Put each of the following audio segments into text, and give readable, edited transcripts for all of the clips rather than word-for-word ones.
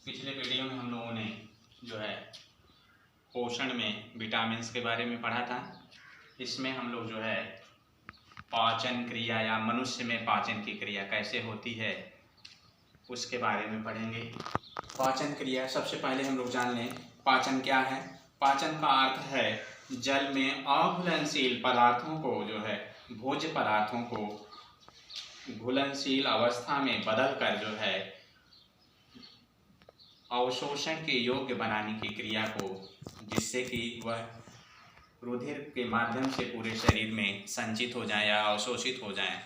पिछले वीडियो में हम लोगों ने जो है पोषण में विटामिन्स के बारे में पढ़ा था। इसमें हम लोग जो है पाचन क्रिया या मनुष्य में पाचन की क्रिया कैसे होती है उसके बारे में पढ़ेंगे। पाचन क्रिया सबसे पहले हम लोग जान लें पाचन क्या है। पाचन का अर्थ है जल में अघुलनशील पदार्थों को जो है भोज्य पदार्थों को घुलनशील अवस्था में बदल कर जो है अवशोषण के योग्य बनाने की क्रिया को, जिससे कि वह रुधिर के माध्यम से पूरे शरीर में संचित हो जाए या अवशोषित हो जाए,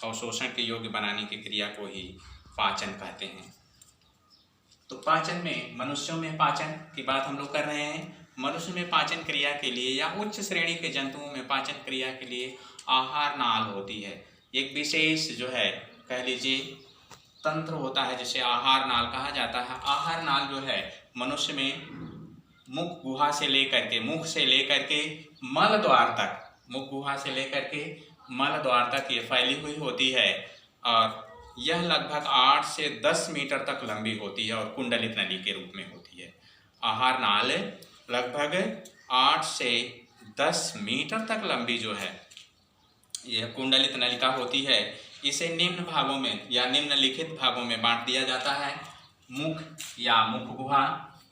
अवशोषण के योग्य बनाने की क्रिया को ही पाचन कहते हैं। तो पाचन में मनुष्यों में पाचन की बात हम लोग कर रहे हैं। मनुष्य में पाचन क्रिया के लिए या उच्च श्रेणी के जंतुओं में पाचन क्रिया के लिए आहार नाल होती है। एक विशेष जो है कह लीजिए तंत्र होता है जिसे आहार नाल कहा जाता है। आहार नाल जो है मनुष्य में मुख गुहा से लेकर के मल द्वार तक, मुख गुहा से लेकर के मल द्वार तक ये फैली हुई होती है और यह लगभग 8 से 10 मीटर तक लंबी होती है और कुंडलित नली के रूप में होती है। आहार नाल लगभग 8 से 10 मीटर तक लंबी जो है यह कुंडलित नलिका होती है। इसे निम्न भागों में या निम्नलिखित भागों में बांट दिया जाता है। मुख या मुख गुहा,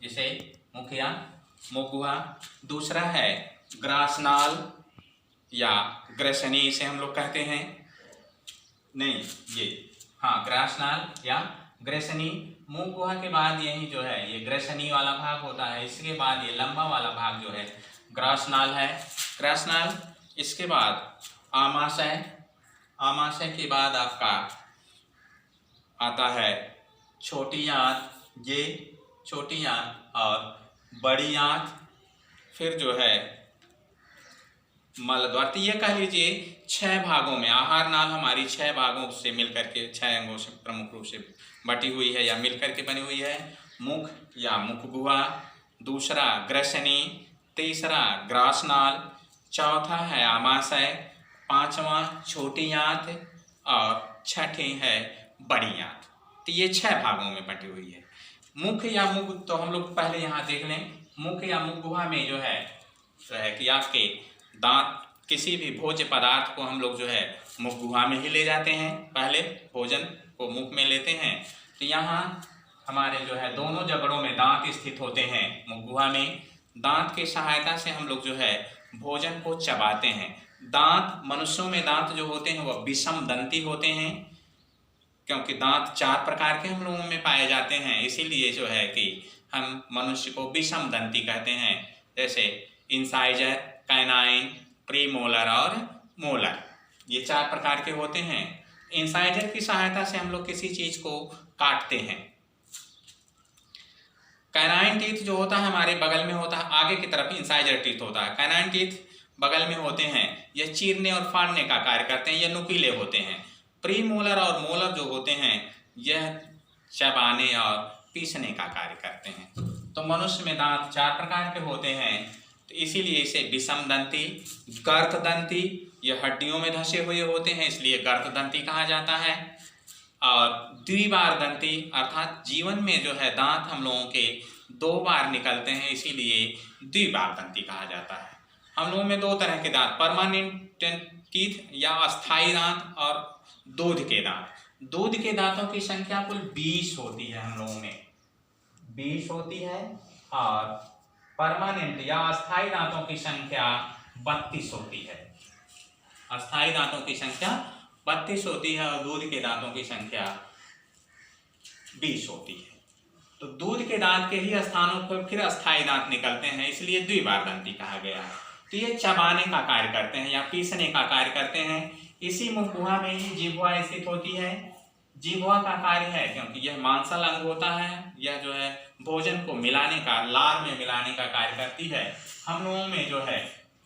इसे मुख या मुख गुहा। दूसरा है ग्रासनाल या ग्रसनी, इसे हम लोग कहते हैं। नहीं, ये ग्रासनाल या ग्रसनी। मुख गुहा के बाद यही जो है ये ग्रसनी वाला भाग होता है। इसके बाद ये लंबा वाला भाग जो है ग्रासनाल है, ग्रासनाल। इसके बाद आमाशय, आमाशय के बाद आपका आता है छोटी आंत, ये छोटी आंत और बड़ी आंत। फिर जो है मलद्वार। तो ये कह लीजिए 6 भागों में आहार नाल हमारी 6 भागों से मिलकर के 6 अंगों से प्रमुख रूप से बटी हुई है या मिलकर के बनी हुई है। मुख या मुख गुहा, दूसरा ग्रसनी, तीसरा ग्रासनाल, चौथा है आमाशय, पांचवा छोटी आंत और छठी है बड़ी आंत। तो ये 6 भागों में बटी हुई है। मुख या मुख, तो हम लोग पहले यहाँ देख लें। मुख या मुख गुहा में जो है कि आपके दांत, किसी भी भोज्य पदार्थ को हम लोग जो है मुख गुहा में ही ले जाते हैं। पहले भोजन को मुख में लेते हैं। तो यहाँ हमारे जो है दोनों जबड़ों में दांत स्थित होते हैं मुख गुहा में। दांत की सहायता से हम लोग जो है भोजन को चबाते हैं। दांत, मनुष्यों में दांत जो होते हैं वह विषम दंती होते हैं, क्योंकि दांत 4 प्रकार के हम लोगों में पाए जाते हैं। इसीलिए जो है कि हम मनुष्य को विषम दंती कहते हैं। जैसे इंसाइजर, कैनाइन, प्रीमोलर और मोलर, ये 4 प्रकार के होते हैं। इंसाइजर की सहायता से हम लोग किसी चीज को काटते हैं। कैनाइन टीथ जो होता है हमारे बगल में होता है, आगे की तरफ इंसाइजर टीथ होता है। कैनाइन टीथ बगल में होते हैं, यह चीरने और फाड़ने का कार्य करते हैं, यह नुकीले होते हैं। प्रीमोलर और मोलर जो होते हैं यह चबाने और पीसने का कार्य करते हैं। तो मनुष्य में दांत 4 प्रकार के होते हैं, तो इसीलिए इसे विषम दंती, गर्त दंती, यह हड्डियों में धंसे हुए होते हैं इसलिए गर्त दंती कहा जाता है। और द्विबार दंती, अर्थात जीवन में जो है दांत हम लोगों के 2 बार निकलते हैं, इसीलिए द्विबार दंती कहा जाता है। हम लोगों में 2 तरह के दांत, परमानेंट टीथ या अस्थायी दांत और दूध के दांत। दूध के दांतों की संख्या कुल 20 होती है, हम लोगों में 20 होती है और परमानेंट या अस्थायी दांतों की संख्या 32 होती है। अस्थायी दांतों की संख्या 32 होती है और दूध के दांतों की संख्या 20 होती है। तो दूध के दांत के ही स्थानों पर फिर अस्थायी दांत निकलते हैं, इसलिए द्विबार दंती कहा गया है। तो ये चबाने का कार्य करते हैं या पीसने का कार्य करते हैं। इसी मुख गुहा में ही जिह्वा स्थित होती है। जिह्वा का कार्य है, क्योंकि यह मांसल अंग होता है, यह जो है भोजन को मिलाने का, लार में मिलाने का कार्य करती है। हम लोगों में जो है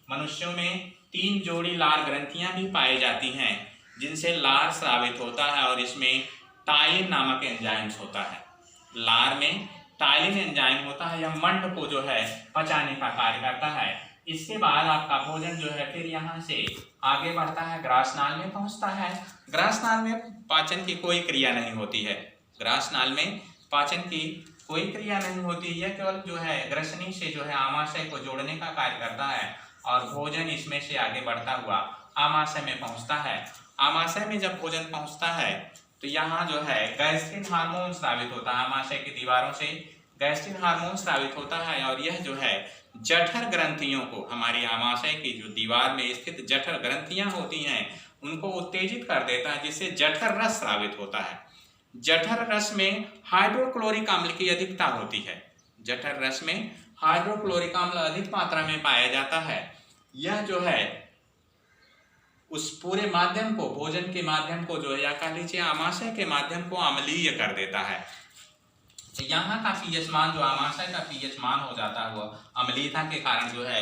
मनुष्यों में 3 जोड़ी लार ग्रंथियां भी पाई जाती हैं जिनसे लार स्रावित होता है और इसमें टाइलिन नामक एंजाइम्स होता है। लार में टाइलिन एंजाइम होता है, यह मंड को जो है पचाने का कार्य करता है। इसके बाद आपका भोजन जो है फिर यहाँ से आगे बढ़ता है, ग्रासनाल में पहुँचता है। ग्रासनाल में पाचन की कोई क्रिया नहीं होती है। ग्रासनाल में पाचन की कोई क्रिया नहीं होती, यह केवल जो है ग्रसनी से जो है आमाशय को जोड़ने का कार्य करता है और भोजन इसमें से आगे बढ़ता हुआ आमाशय में पहुंचता है। आमाशय में जब भोजन पहुंचता है तो यहाँ जो है गैस्ट्रिन हार्मोन स्रावित होता है, आमाशय की दीवारों से गैस्ट्रिन हार्मोन स्रावित होता है और यह जो है जठर ग्रंथियों को, हमारी आमाशय की जो दीवार में स्थित जठर ग्रंथियां होती हैं उनको उत्तेजित कर देता है, जिससे जठर रस स्रावित होता है। जठर रस में हाइड्रोक्लोरिक अम्ल की अधिकता होती है, जठर रस में हाइड्रोक्लोरिक अम्ल अधिक मात्रा में पाया जाता है। यह जो है उस पूरे माध्यम को, भोजन के माध्यम को जो है या कह लीजिए आमाशय के माध्यम को अम्लीय कर देता है। यहाँ का पीएच मान, जो आमाशय का पीएच मान हो जाता है वह अम्लीयता के कारण जो है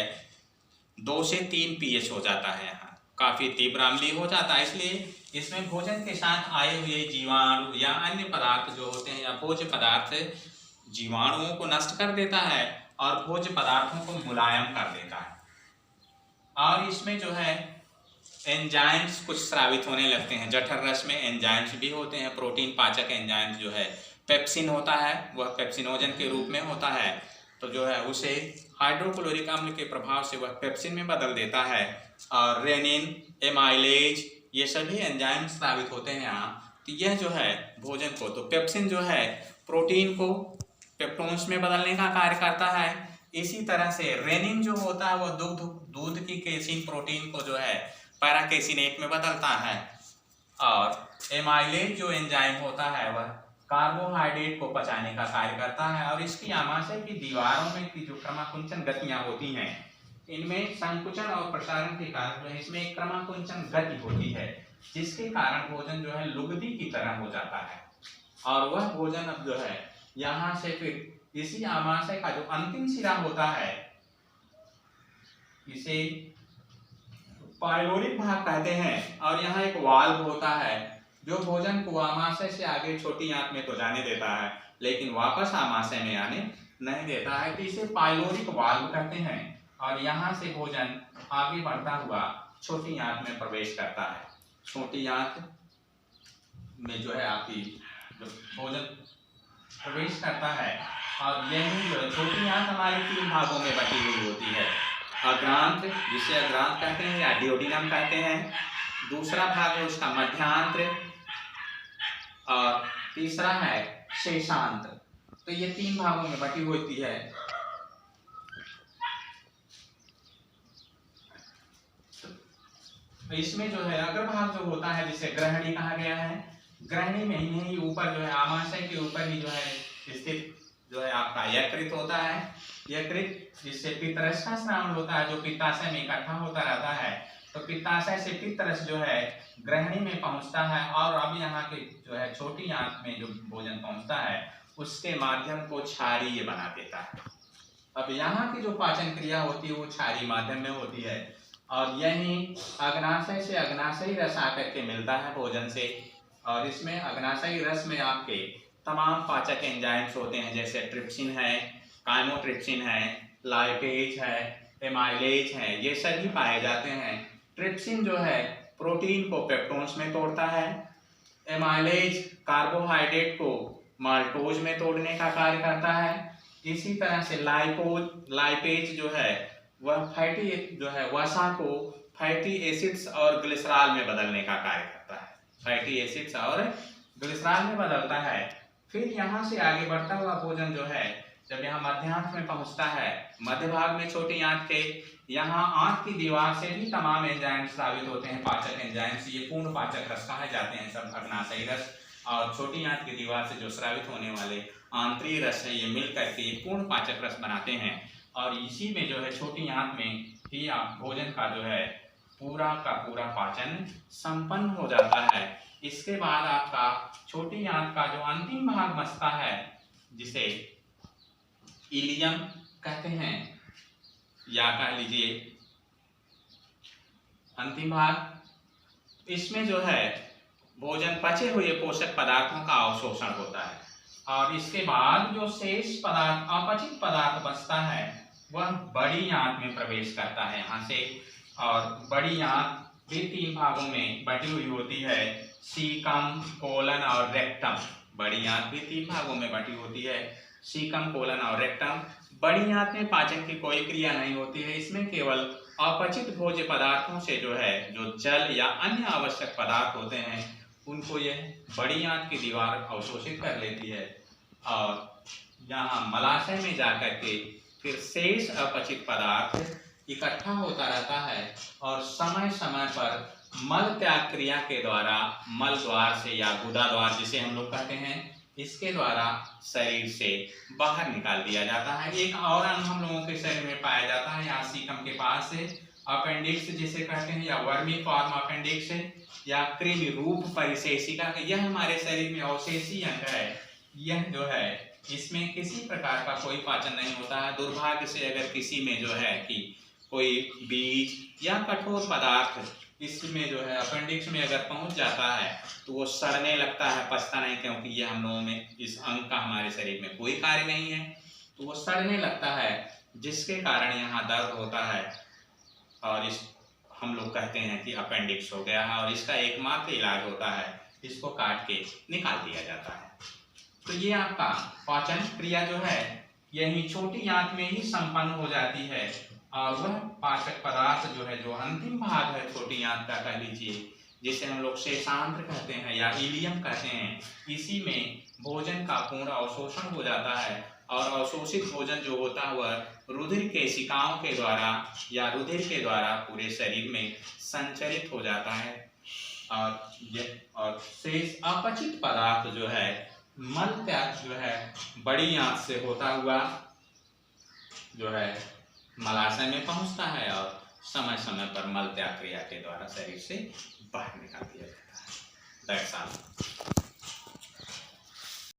2 से 3 पीएच हो जाता है, यहाँ काफी तीव्र अम्लीय हो जाता है। इसलिए इसमें भोजन के साथ आए हुए जीवाणु या अन्य पदार्थ जो होते हैं या भोज्य पदार्थ जीवाणुओं को नष्ट कर देता है और भोज्य पदार्थों को मुलायम कर देता है। और इसमें जो है एंजाइम्स कुछ स्रावित होने लगते हैं। जठर रस में एंजाइम्स भी होते हैं, प्रोटीन पाचक एंजाइम्स जो है पेप्सिन होता है, वह पेप्सिनोजन के रूप में होता है, तो जो है उसे हाइड्रोक्लोरिक अम्ल के प्रभाव से वह पेप्सिन में बदल देता है। और रेनिन, एमाइलेज, ये सभी एंजाइम स्रावित होते हैं यहाँ। तो यह जो है भोजन को, तो पेप्सिन जो है प्रोटीन को पेप्टोन्स में बदलने का कार्य करता है। इसी तरह से रेनिन जो होता है वह दूध की केसिन प्रोटीन को जो है पैराकेसिनेट में बदलता है। और एमाइलेज जो एंजाइम होता है वह कार्बोहाइड्रेट को पचाने का कार्य करता है। और इसकी आमाशय की दीवारों में की जो क्रमाकुंचन गतियां होती हैं, इनमें संकुचन और प्रसारण के कारण जो है इसमें एक क्रमाकुंचन गति होती है, जिसके कारण भोजन जो है लुगदी की तरह हो जाता है। और वह भोजन अब जो है यहाँ से फिर इसी आमाशय का जो अंतिम सिरा होता है, इसे पाइलोरिक भाग कहते हैं, और यहाँ एक वाल्व होता है जो भोजन को आमाशय से आगे छोटी आंत में तो जाने देता है लेकिन वापस आमाशय में आने नहीं देता है, तो इसे पाइलोरिक वाल्व कहते हैं। और यहाँ से भोजन आगे बढ़ता हुआ छोटी आंत में प्रवेश करता है। छोटी आंत में जो है आपकी जो भोजन प्रवेश करता है, और यही जो है छोटी आंत हमारे 3 भागों में बटी हुई होती है। अग्रांत, जिसे अग्रांत कहते हैं या डियोडिनम कहते हैं, दूसरा भाग है उसका मध्यांत्र, और तीसरा है शेषांत। तो ये 3 भागों में बटी होती है। तो इसमें जो है अग्रभाग जो होता है जिसे ग्रहणी कहा गया है, ग्रहणी में ही ऊपर जो है आमाशय के ऊपर ही जो है स्थित जो है आपका यकृत होता है। यकृत जिससे पित्तरस का स्राव होता है, जो पित्ताशय में इकट्ठा होता रहता है, तो पित्ताशय से पित्तरस जो है ग्रहणी में पहुंचता है। और अब यहाँ के जो है छोटी आंत में जो भोजन पहुंचता है उसके माध्यम को क्षारीय बना देता है। अब यहाँ की जो पाचन क्रिया होती है वो क्षारीय माध्यम में होती है, और यही अग्नाशय से अग्नाशयी रस आकर के मिलता है भोजन से। और इसमें अग्नाशयी रस में आपके तमाम पाचक एंजाइम्स होते हैं, जैसे ट्रिप्सिन है, काइमोट्रिप्सिन है, लाइपेज है, एमाइलेज है, ये सभी पाए जाते हैं। ट्रिप्सिन जो है प्रोटीन को पेप्टोन्स में तोड़ता है, एमाइलेज कार्बोहाइड्रेट को माल्टोज में तोड़ने का कार्य करता है। इसी तरह से लाइपेज जो है वह फैटी जो है वसा को फैटी एसिड्स और ग्लिसरॉल में बदलने का कार्य करता है, फैटी एसिड्स और ग्लिसरॉल में बदलता है। फिर यहाँ से आगे बढ़ता हुआ भोजन जो है जब यहाँ मध्यांत में पहुँचता है, मध्य भाग में छोटी आंत के, यहाँ आंत की दीवार से भी तमाम एंजाइम स्रावित होते हैं, पाचक एंजाइम्स, ये पूर्ण पाचक रस कहे जाते हैं सब, अग्नाशयी रस। और छोटी आंत की दीवार से जो स्रावित होने वाले आंतरिक रस है, ये मिल करके ये पूर्ण पाचक रस बनाते हैं। और इसी में जो है छोटी आंत में ही आप भोजन का जो है पूरा का पूरा पाचन संपन्न हो जाता है। इसके बाद आपका छोटी आंत का जो अंतिम भाग बचता है, जिसे इलियम कहते हैं, या कह लीजिए अंतिम भाग, इसमें जो है भोजन पचे हुए पोषक पदार्थों का अवशोषण होता है। और इसके बाद जो शेष पदार्थ, अपचित पदार्थ बचता है, वह बड़ी आंत में प्रवेश करता है यहाँ से। और बड़ी आंत भी 3 भागों में बटी हुई होती है, सीकम, कोलन और रेक्टम। बड़ी आंत भी 3 भागों में बटी होती है, सीकम, कोलन और रेक्टम। बड़ी आंत में पाचन की कोई क्रिया नहीं होती है, इसमें केवल अपचित भोज्य पदार्थों से जो है, जो जल या अन्य आवश्यक पदार्थ होते हैं, उनको यह बड़ी आंत की दीवार अवशोषित कर लेती है और यहाँ मलाशय में जाकर के फिर शेष अपचित पदार्थ इकट्ठा होता रहता है और समय समय पर मल त्याग क्रिया के द्वारा मल द्वार से या गुदा द्वार जिसे हम लोग कहते हैं, इसके द्वारा शरीर से बाहर निकाल दिया जाता है। एक और अंग हम लोगों के शरीर में पाया जाता है, यहाँ सीकम के पास से, अपेंडिक्स जिसे कहते हैं, या वर्मी फॉर्म अपेंडिक्स या कृमि रूप परिशेषिका। यह हमारे शरीर में अवशेषी अंग है। यह जो है, इसमें किसी प्रकार का कोई पाचन नहीं होता है। दुर्भाग्य से अगर किसी में जो है कि कोई बीज या कठोर पदार्थ इसमें जो है अपेंडिक्स में अगर पहुंच जाता है तो वो सड़ने लगता है, पचता नहीं, क्योंकि ये हम लोगों में इस अंग का हमारे शरीर में कोई कार्य नहीं है, तो वो सड़ने लगता है, जिसके कारण यहाँ दर्द होता है और इस हम लोग कहते हैं कि अपेंडिक्स हो गया है और इसका एकमात्र इलाज होता है इसको काट के निकाल दिया जाता है। तो ये आपका पाचन क्रिया जो है यही छोटी आंत में ही संपन्न हो जाती है और वह पाचक पदार्थ जो है, जो अंतिम भाग है छोटी आंत का कह लीजिए, जिसे हम लोग शेषांत्र कहते हैं या इलियम कहते हैं, इसी में भोजन का पूर्ण अवशोषण हो जाता है और अवशोषित भोजन जो होता है वह रुधिर केशिकाओं के द्वारा या रुधिर के द्वारा पूरे शरीर में संचरित हो जाता है और शेष अपचित पदार्थ जो है मल त्याग जो है बड़ी आंत से होता हुआ जो है मलाशय में पहुंचता है और समय समय पर मल त्याग क्रिया के द्वारा शरीर से बाहर निकाल दिया जाता है। That's all.